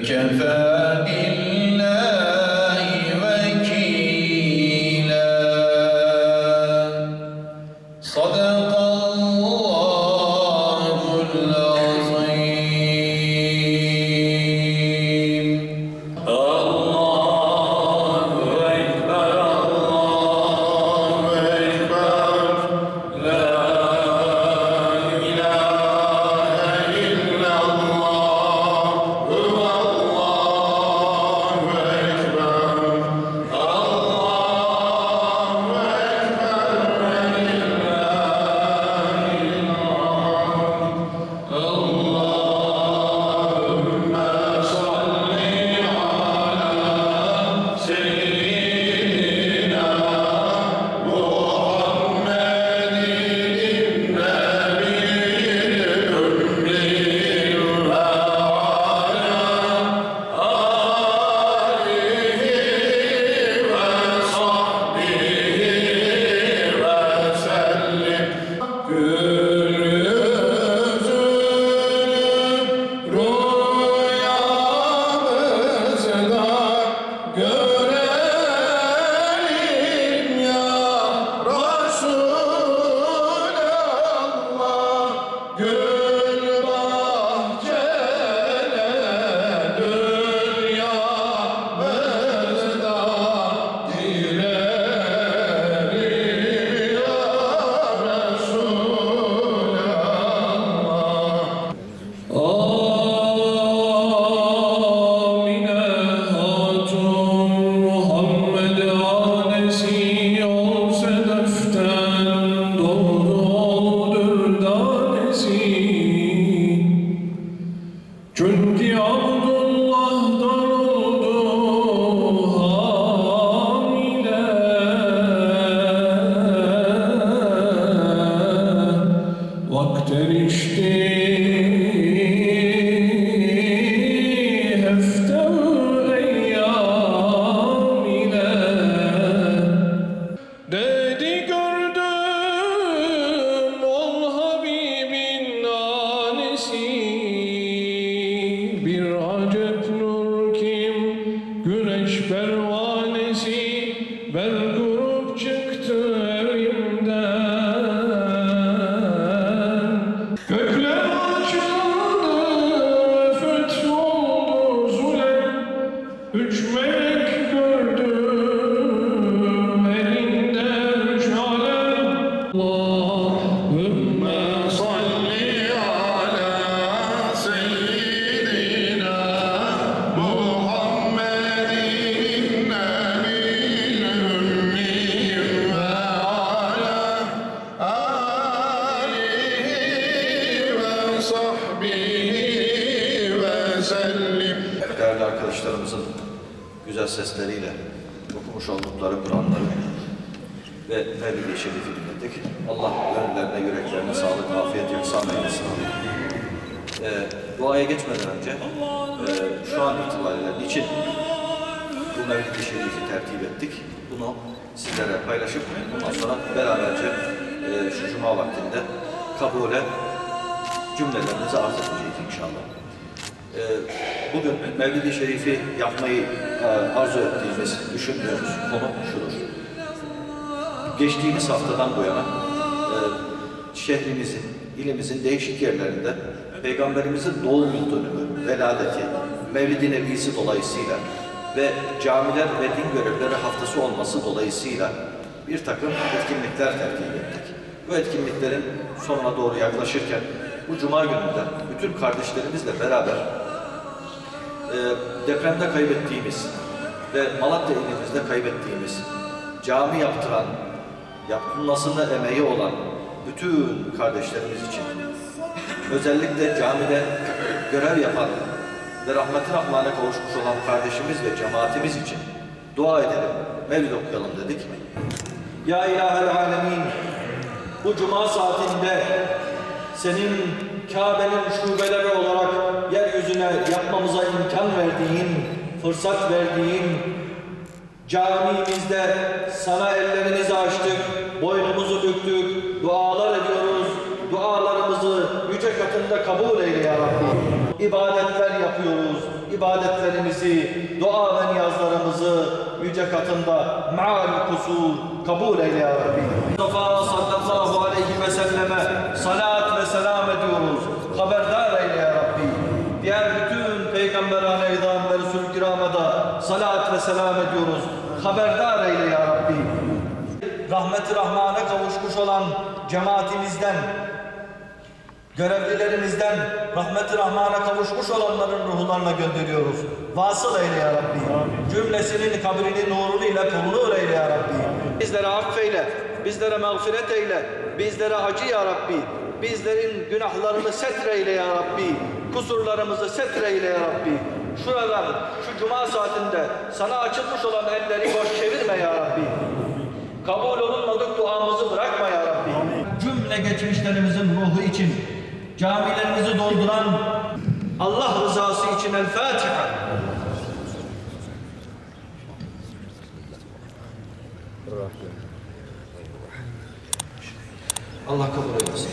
وكفى بالله وكيلا صدق الله العظيم الله أكبر الله أكبر لا إله إلا الله هو الله أكبر الله أكبر اللهم صل على سيدنا محمد النبي الأمي وعلى آله وصحبه وسلم Rüyamızda görelim ya Resulallah, gül bahçeler dünyamızda dilerim ya Resulallah. Amine Hatun Muhammed hanesi ol sedeften doğru oldur danesi. Çünkü Abdullah'dan oldu hamile. Vakt erişti hefte eyyam ile. Dedi gördüm ol Habibin nanesi. Bir acep nur kim güneş pervanesi. Ben grup çıktı evimden. Gökler açıldı ve fetholdu zulem. Üç melek gördüm elinde üç alem. Allahümme salli ala seyyidina Muhammedin nebil ümmi ve ala alihi ve sahbihi ve sellim. Değerli arkadaşlarımızın güzel sesleriyle okumuş oldukları Kur'anları ve Mevlid-i Şerif'i dinledik. Allah gönüllerine, yüreklerine sağlık, afiyet, ihsan eylesin. Duaya geçmeden önce şu an itibariyle niçin bu Mevlid-i Şerif'i tertip ettik? Bunu sizlere paylaşıp ondan sonra beraberce şu cuma vaktinde kabule cümlelerimizi arz edeceğiz inşallah. Bugün Mevlid-i Şerif'i yapmayı arzu ettiğimiz, düşündüğümüz konu şudur. Geçtiğimiz haftadan bu yana şehrimizin, ilimizin değişik yerlerinde Peygamberimizin doğum yıl dönümü, veladeti, Mevlid-i Nebisi dolayısıyla ve camiler ve din görevleri haftası olması dolayısıyla bir takım etkinlikler tertip ettik. Bu etkinliklerin sonuna doğru yaklaşırken bu cuma gününde bütün kardeşlerimizle beraber depremde kaybettiğimiz ve Malatya ilimizde kaybettiğimiz cami yaptıran, yapılmasında emeği olan bütün kardeşlerimiz için, özellikle camide görev yapan ve rahmet-i rahmane kavuşmuş olan kardeşimiz ve cemaatimiz için dua edelim, mevlid okuyalım dedik. Ya İlahel Alemin, bu cuma saatinde senin Kabe'nin şubeleri olarak yeryüzüne yapmamıza imkan verdiğin, fırsat verdiğin camimizde sana ellerimizi açtık, boynumuzu büktük, dualar ediyoruz. Dualarımızı yüce katında kabul eyle ya Rabbi. İbadetler yapıyoruz. ibadetlerimizi, dua ve niyazlarımızı yüce katında ma'al kusur kabul eyle ya Rabbi. Mustafa sallallahu aleyhi ve selleme salat ve selam ediyoruz. Haberdar eyle ya Rabbi. Diğer bütün peygamberane idam ve Resul-i Kiram'a da salat ve selam ediyoruz. Haberdar eyle ya Rabbi. Rahmet-i Rahman'a kavuşmuş olan cemaatimizden, görevlilerimizden, Rahmet-i Rahman'a kavuşmuş olanların ruhlarına gönderiyoruz. Vasıl eyle ya Rabbi. Cümlesinin kabrini nurunu ile pulunu eyle ya Rabbi. Bizlere affeyle, bizlere mağfiret eyle, bizlere acı ya Rabbi. Bizlerin günahlarını setreyle ya Rabbi. Kusurlarımızı setreyle ya Rabbi. Şuradan, şu cuma saatinde sana açılmış olan elleri boş çevirme ya Rabbi. Kabul olunmadık duamızı bırakma ya Rabbi. Cümle geçmişlerimizin ruhu için camilerimizi dolduran Allah rızası için El Fatiha. Allah kabul eylesin.